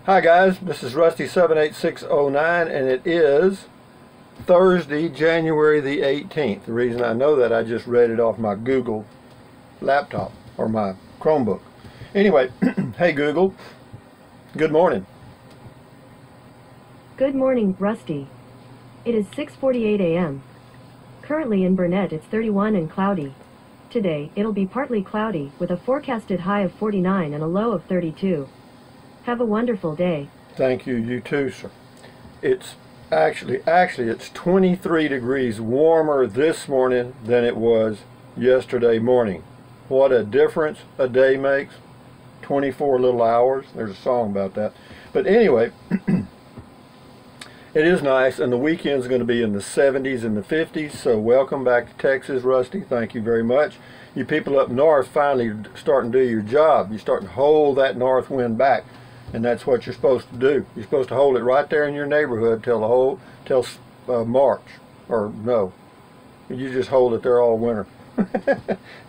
Hi guys, this is Rusty78609 and it is Thursday, January the 18th. The reason I know that, I just read it off my Google laptop or my Chromebook. Anyway, hey Google, good morning. Good morning, Rusty. It is 6:48 a.m. Currently in Burnett it's 31 and cloudy. Today, it'll be partly cloudy, with a forecasted high of 49 and a low of 32. Have a wonderful day. Thank you, you too, sir. It's actually it's 23 degrees warmer this morning than it was yesterday morning. What a difference a day makes. 24 little hours. There's a song about that. But anyway, it is nice, and the weekend's going to be in the 70s and the 50s, so welcome back to Texas, Rusty. Thank you very much. You people up north finally starting to do your job. You're starting to hold that north wind back, and that's what you're supposed to do. You're supposed to hold it right there in your neighborhood till March, or no, you just hold it there all winter.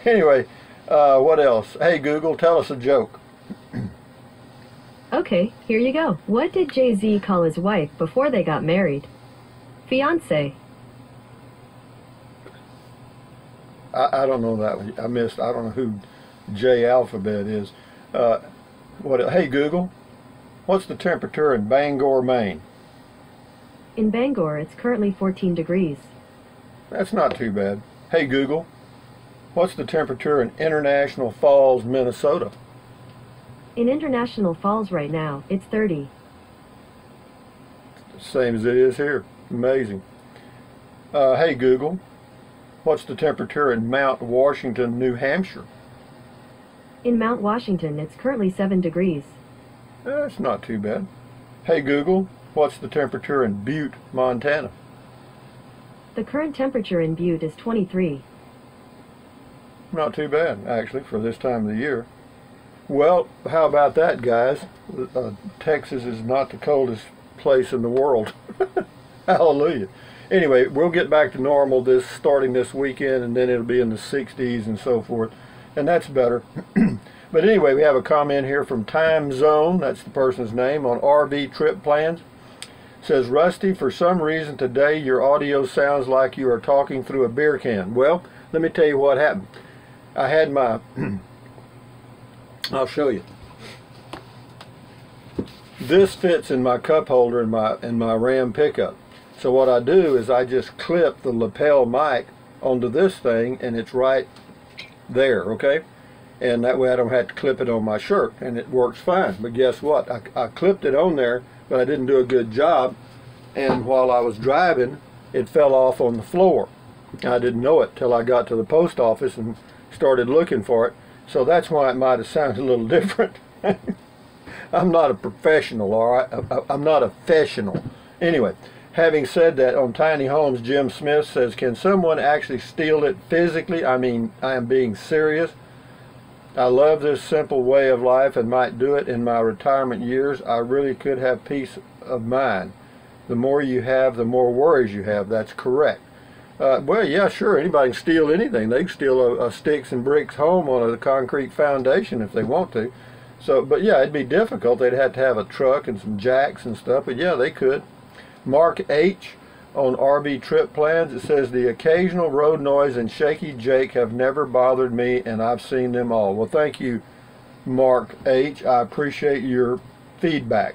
Anyway, what else? Hey Google, tell us a joke. Okay, here you go. What did Jay-Z call his wife before they got married? Fiancé. I don't know that one. I don't know who J Alphabet is. Hey Google, what's the temperature in Bangor, Maine? In Bangor, it's currently 14 degrees. That's not too bad. Hey Google, what's the temperature in International Falls, Minnesota? In International Falls right now, it's 30. Same as it is here. Amazing. Hey Google, what's the temperature in Mount Washington, New Hampshire? In Mount Washington, it's currently 7 degrees. That's not too bad. Hey Google, what's the temperature in Butte, Montana? The current temperature in Butte is 23. Not too bad, actually, for this time of the year. Well, how about that, guys? Texas is not the coldest place in the world. Hallelujah. Anyway, we'll get back to normal starting this weekend, and then it'll be in the 60s and so forth, and that's better. But anyway, we have a comment here from Time Zone, that's the person's name, on RV trip plans. It says, Rusty, for some reason today your audio sounds like you are talking through a beer can. Well, let me tell you what happened. I had my I'll show you. This fits in my cup holder in my Ram pickup. So what I do is I just clip the lapel mic onto this thing, and it's right there, okay? And that way I don't have to clip it on my shirt, and it works fine. But guess what? I clipped it on there, but I didn't do a good job, and while I was driving, it fell off on the floor. I didn't know it till I got to the post office and started looking for it. So that's why it might have sounded a little different. I'm not a professional, all right? I'm not a professional. Anyway, having said that, on Tiny Homes, Jim Smith says, can someone actually steal it physically? I mean, I am being serious. I love this simple way of life and might do it in my retirement years. I really could have peace of mind. The more you have, the more worries you have. That's correct. Well, yeah, sure, anybody can steal anything. They can steal a sticks and bricks home on a concrete foundation if they want to. So, but yeah, it'd be difficult. They'd have to have a truck and some jacks and stuff, but yeah, they could. Mark H. on RV trip plans, it says, the occasional road noise and shaky Jake have never bothered me, and I've seen them all. Well, thank you, Mark H. I appreciate your feedback.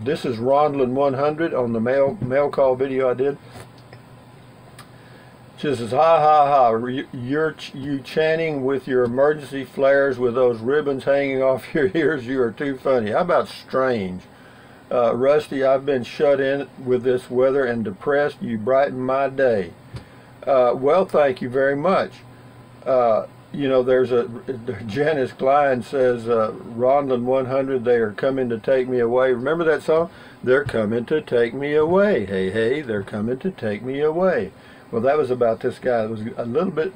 This is Rondlin 100 on the mail call video I did. She says, ha ha ha, you chanting with your emergency flares with those ribbons hanging off your ears, you are too funny. How about strange? Rusty, I've been shut in with this weather and depressed. You brighten my day. Well, thank you very much. You know, there's Janice Klein says, Rondlin 100, they are coming to take me away. Remember that song? They're coming to take me away. Hey, hey, they're coming to take me away. Well, that was about this guy that was a little bit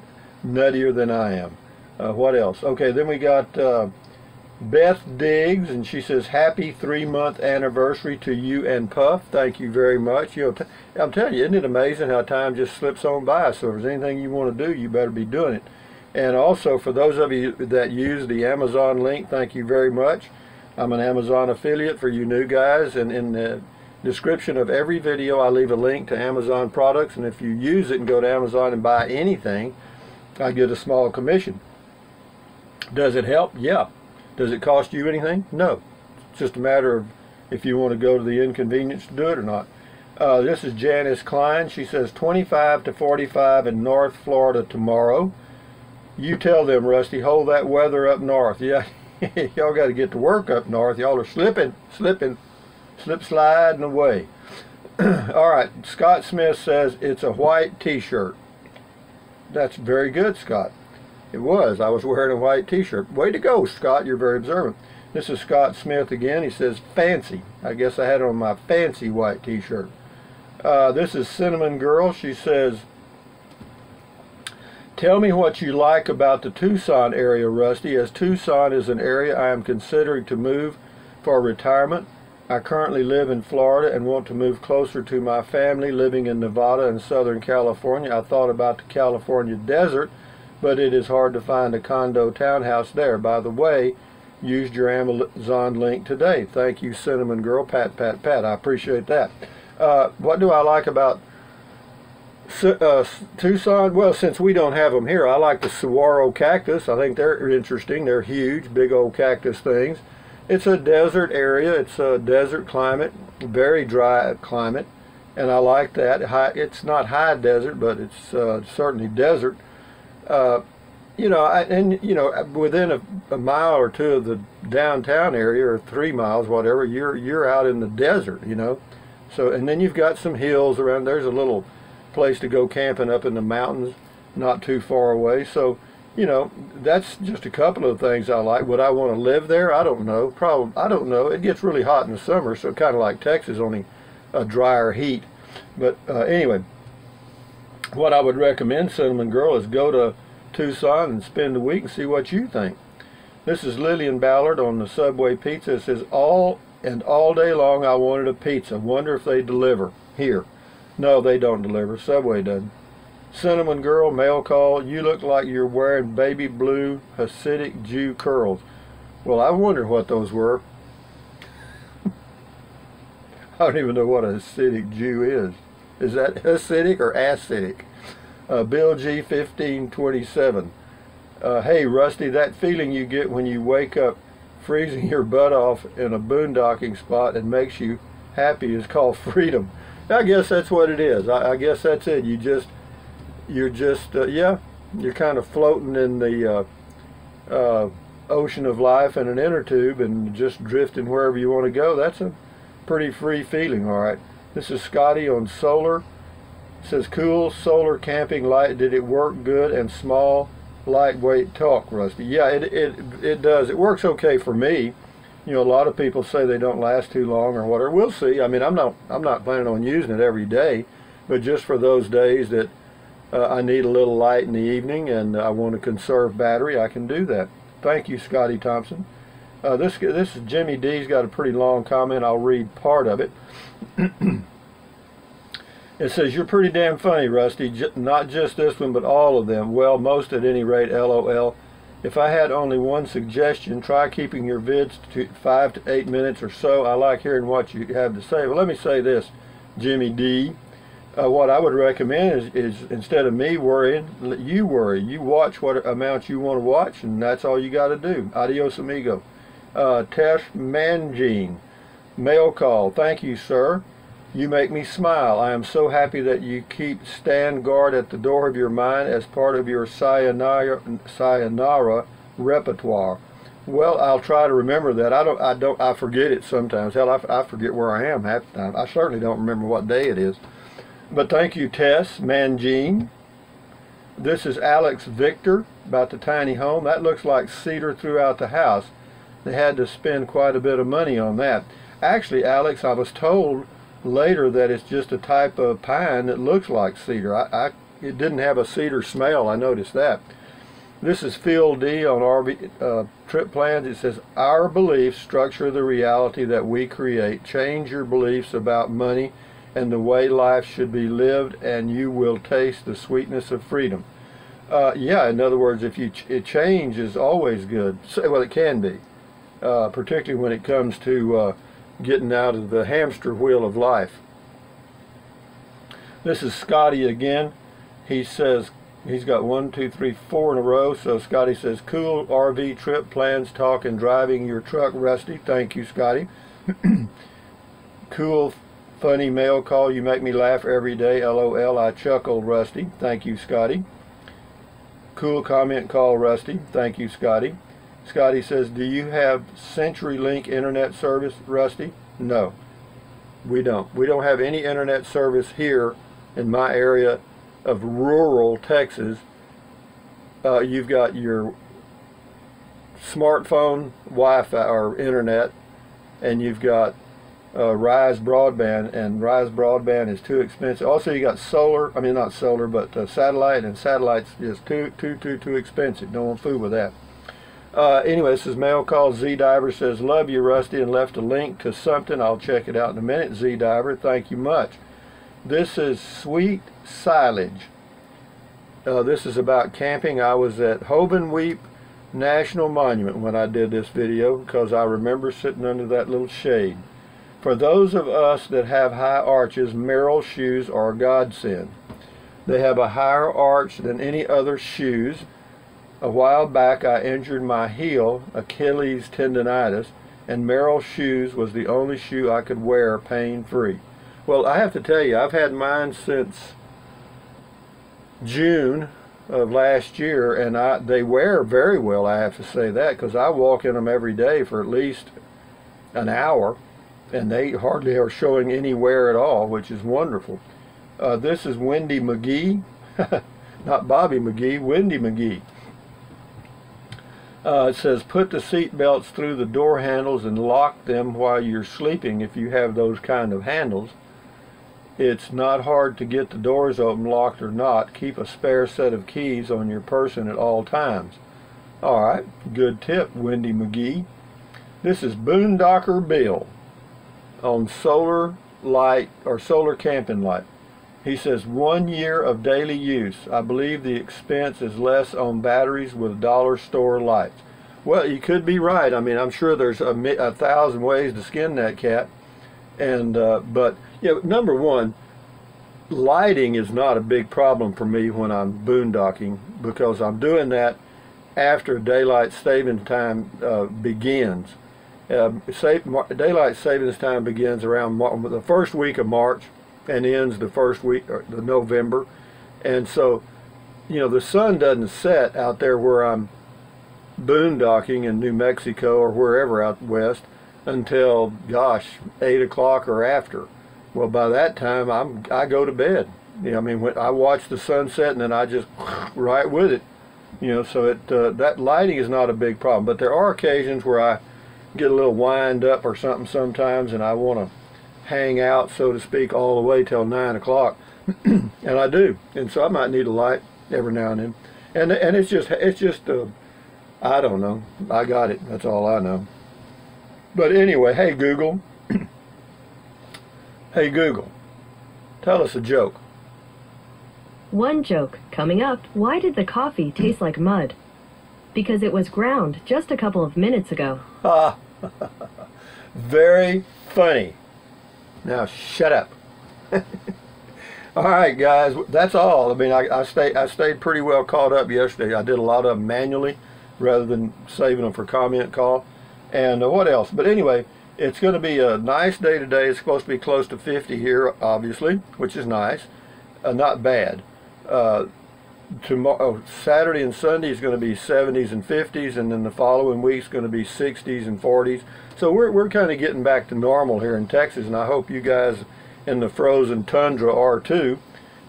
nuttier than I am. What else? Okay, then we got Beth Diggs, and she says, happy 3-month anniversary to you and Puff. Thank you very much. You know, I'm telling you, isn't it amazing how time just slips on by? So if there's anything you want to do, you better be doing it. And also, for those of you that use the Amazon link, thank you very much. I'm an Amazon affiliate for you new guys, and in the description of every video I leave a link to Amazon products, and if you use it and go to Amazon and buy anything, I get a small commission. Does it help? Yeah. Does it cost you anything? No. It's just a matter of if you want to go to the inconvenience to do it or not. This is Janice Klein. She says 25 to 45 in North Florida tomorrow. You tell them, Rusty, hold that weather up north. Yeah, y'all got to get to work up north. Y'all are slip sliding away. All right, Scott Smith says it's a white t-shirt. That's very good, Scott. It was. I was wearing a white t-shirt. Way to go, Scott. You're very observant. This is Scott Smith again. He says fancy. I guess I had on my fancy white t-shirt. This is Cinnamon Girl. She says, tell me what you like about the Tucson area, Rusty, as Tucson is an area I am considering to move for retirement. I currently live in Florida and want to move closer to my family living in Nevada and Southern California. I thought about the California desert, but it is hard to find a condo townhouse there. By the way, used your Amazon link today. Thank you, Cinnamon Girl. Pat, pat, pat. I appreciate that. What do I like about Tucson? Well, since we don't have them here, I like the saguaro cactus. I think they're interesting. They're huge, big old cactus things. It's a desert area. It's a desert climate, very dry climate, and I like that. It's not high desert, but it's certainly desert. Within a mile or two of the downtown area, or 3 miles, whatever, you're out in the desert, you know. So, and then you've got some hills around. There's a little place to go camping up in the mountains, not too far away. So, you know, that's just a couple of things I like. Would I want to live there? I don't know. Probably, I don't know. It gets really hot in the summer, so kind of like Texas, only a drier heat. But anyway, what I would recommend, Cinnamon Girl, is go to Tucson and spend the week and see what you think. This is Lillian Ballard on the Subway Pizza. It says, all day long I wanted a pizza. Wonder if they deliver here. No, they don't deliver. Subway doesn't. Cinnamon Girl, mail call. You look like you're wearing baby blue Hasidic Jew curls. Well, I wonder what those were. I don't even know what a Hasidic Jew is. Is that Hasidic or acidic? Bill G 1527. Hey Rusty, that feeling you get when you wake up freezing your butt off in a boondocking spot and makes you happy is called freedom. I guess that's what it is. I guess that's it. You're kind of floating in the ocean of life in an inner tube and just drifting wherever you want to go. That's a pretty free feeling, all right. This is Scotty on solar. It says cool solar camping light. Did it work good and small lightweight talk, Rusty? Yeah, it does. It works okay for me. You know, a lot of people say they don't last too long or whatever. We'll see. I mean, I'm not planning on using it every day, but just for those days that I need a little light in the evening and I want to conserve battery, I can do that. Thank you, Scotty Thompson. This is Jimmy D's got a pretty long comment. I'll read part of it. It says, you're pretty damn funny, Rusty. Not just this one, but all of them. Well, most at any rate, LOL. If I had only one suggestion, try keeping your vids to 5 to 8 minutes or so. I like hearing what you have to say. Well, let me say this, Jimmy D. What I would recommend is instead of me worrying, you worry. You watch what amount you want to watch, and that's all you got to do. Adios, amigo. Tesh Mangine. Mail call. Thank you, sir. You make me smile. I am so happy that you keep stand guard at the door of your mind as part of your sayonara repertoire. Well, I'll try to remember that. I forget it sometimes. Hell, I forget where I am half the time. I certainly don't remember what day it is. But thank you, Tess Mangine. This is Alex Victor about the tiny home. That looks like cedar throughout the house. They had to spend quite a bit of money on that. Actually, Alex, I was told later that it's just a type of pine that looks like cedar. It didn't have a cedar smell. I noticed that. This is Phil D on RV trip plans. It says, our beliefs structure the reality that we create. Change your beliefs about money and the way life should be lived, and you will taste the sweetness of freedom. Yeah, in other words, if change is always good. Well, it can be. particularly when it comes to getting out of the hamster wheel of life. This is Scotty again. He says he's got 1, 2, 3, 4 in a row. So Scotty says, cool RV trip plans, talk and driving your truck, Rusty. Thank you, Scotty. Cool, funny mail call. You make me laugh every day. LOL. I chuckle, Rusty. Thank you, Scotty. Cool comment call, Rusty. Thank you, Scotty. Scotty says, do you have CenturyLink internet service, Rusty? No, we don't. We don't have any internet service here in my area of rural Texas. You've got your smartphone Wi-Fi or internet, and you've got Rise Broadband, and Rise Broadband is too expensive. Also, you got solar. I mean, not solar, but satellite, and satellite's just too expensive. Don't want to fool with that. Anyway, this is mail call. Z Diver says, love you, Rusty, and left a link to something. I'll check it out in a minute. Z Diver, thank you much. This is Sweet Silage. This is about camping. I was at Hovenweep National Monument when I did this video, because I remember sitting under that little shade. For those of us that have high arches, Merrell shoes are a godsend. They have a higher arch than any other shoes. A while back I injured my heel, Achilles tendonitis, and Merrell shoes was the only shoe I could wear pain-free. Well, I have to tell you, I've had mine since June of last year, and they wear very well, I have to say that, because I walk in them every day for at least an hour, and they hardly are showing any wear at all, which is wonderful. This is Wendy McGee, not Bobby McGee, Wendy McGee. It says, put the seat belts through the door handles and lock them while you're sleeping if you have those kind of handles. It's not hard to get the doors open, locked or not. Keep a spare set of keys on your person at all times. All right, good tip, Wendy McGee. This is Boondocker Bill on solar light or solar camping light. He says 1 year of daily use. I believe the expense is less on batteries with dollar store lights. Well, you could be right. I mean, I'm sure there's a 1,000 ways to skin that cat. And but yeah, number one, lighting is not a big problem for me when I'm boondocking, because I'm doing that after daylight savings time begins. Daylight savings time begins around the first week of March and ends the first week of November, and so you know the sun doesn't set out there where I'm boondocking in New Mexico or wherever out west until, gosh, 8 o'clock or after. Well, by that time I go to bed. You know, I mean, when I watch the sunset and then I just right with it. You know, so that lighting is not a big problem. But there are occasions where I get a little wind up or something sometimes, and I want to hang out, so to speak, all the way till 9 o'clock, and I do. And so I might need a light every now and then. And it's just I don't know. I got it. That's all I know. But anyway, hey Google. Hey Google, tell us a joke. One joke coming up. Why did the coffee taste like mud? Because it was ground just a couple of minutes ago. Ah, very funny. Now shut up. All right, guys, that's all. I mean, I stayed pretty well caught up yesterday. I did a lot of them manually rather than saving them for comment call. And what else? But anyway, it's going to be a nice day today. It's supposed to be close to 50 here, obviously, which is nice. Not bad. Tomorrow, Saturday and Sunday is going to be 70s and 50s, and then the following week's going to be 60s and 40s. So we're kind of getting back to normal here in Texas, and I hope you guys in the frozen tundra are too,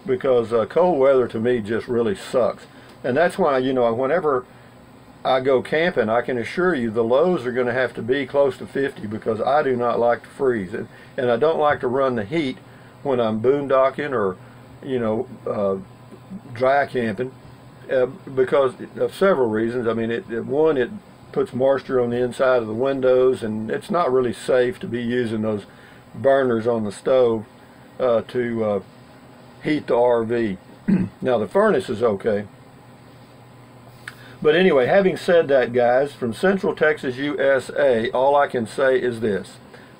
because cold weather to me just really sucks. And that's why, you know, whenever I go camping, I can assure you the lows are going to have to be close to 50, because I do not like to freeze. And I don't like to run the heat when I'm boondocking or, you know, dry camping, because of several reasons. I mean, one, it puts moisture on the inside of the windows, and it's not really safe to be using those burners on the stove to heat the RV. Now the furnace is okay, But anyway, having said that, guys, from Central Texas, USA, all I can say is this.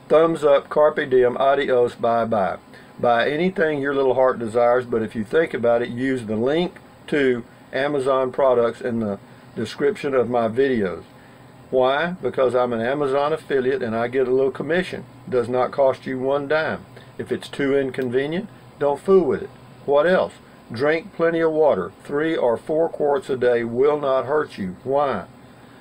Thumbs up, carpe diem, adios, bye-bye. Buy anything your little heart desires, but if you think about it, use the link to Amazon products in the description of my videos. Why? Because I'm an Amazon affiliate and I get a little commission. Does not cost you one dime. If it's too inconvenient, don't fool with it. What else? Drink plenty of water. 3 or 4 quarts a day will not hurt you. Why?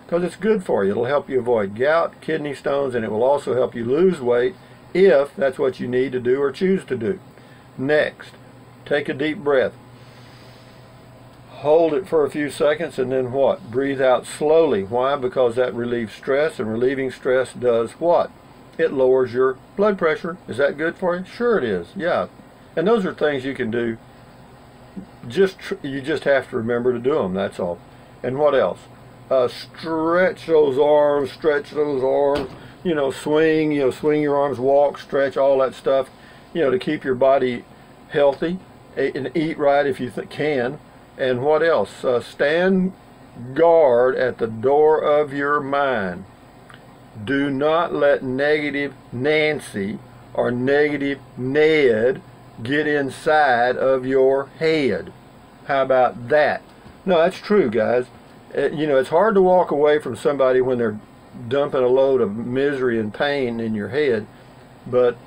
Because it's good for you. It'll help you avoid gout, kidney stones, and it will also help you lose weight if that's what you need to do or choose to do. Next, take a deep breath. Hold it for a few seconds and then what? Breathe out slowly. Why? Because that relieves stress, and relieving stress does what? It lowers your blood pressure. Is that good for you? Sure it is. Yeah. And those are things you can do. You just have to remember to do them. That's all. And what else? Stretch those arms. Stretch those arms. You know, swing. You know, swing your arms. Walk. Stretch. All that stuff. You know, to keep your body healthy, and eat right if you can. And what else? Stand guard at the door of your mind. Do not let negative Nancy or negative Ned get inside of your head. How about that? No, that's true, guys. You know, it's hard to walk away from somebody when they're dumping a load of misery and pain in your head, but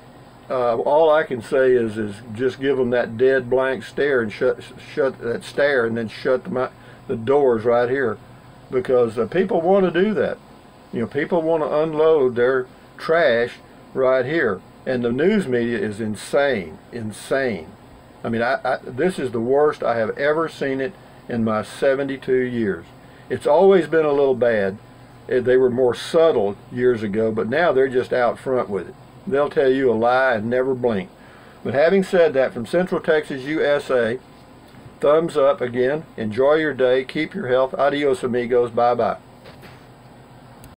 all I can say is just give them that dead blank stare and shut that stare, and then shut the doors right here, because people want to do that. You know, people want to unload their trash right here, and the news media is insane. I mean, this is the worst I have ever seen it in my 72 years. It's always been a little bad. They were more subtle years ago, but now they're just out front with it. They'll tell you a lie and never blink. But having said that, from Central Texas, USA, thumbs up again. Enjoy your day. Keep your health. Adios, amigos. Bye-bye.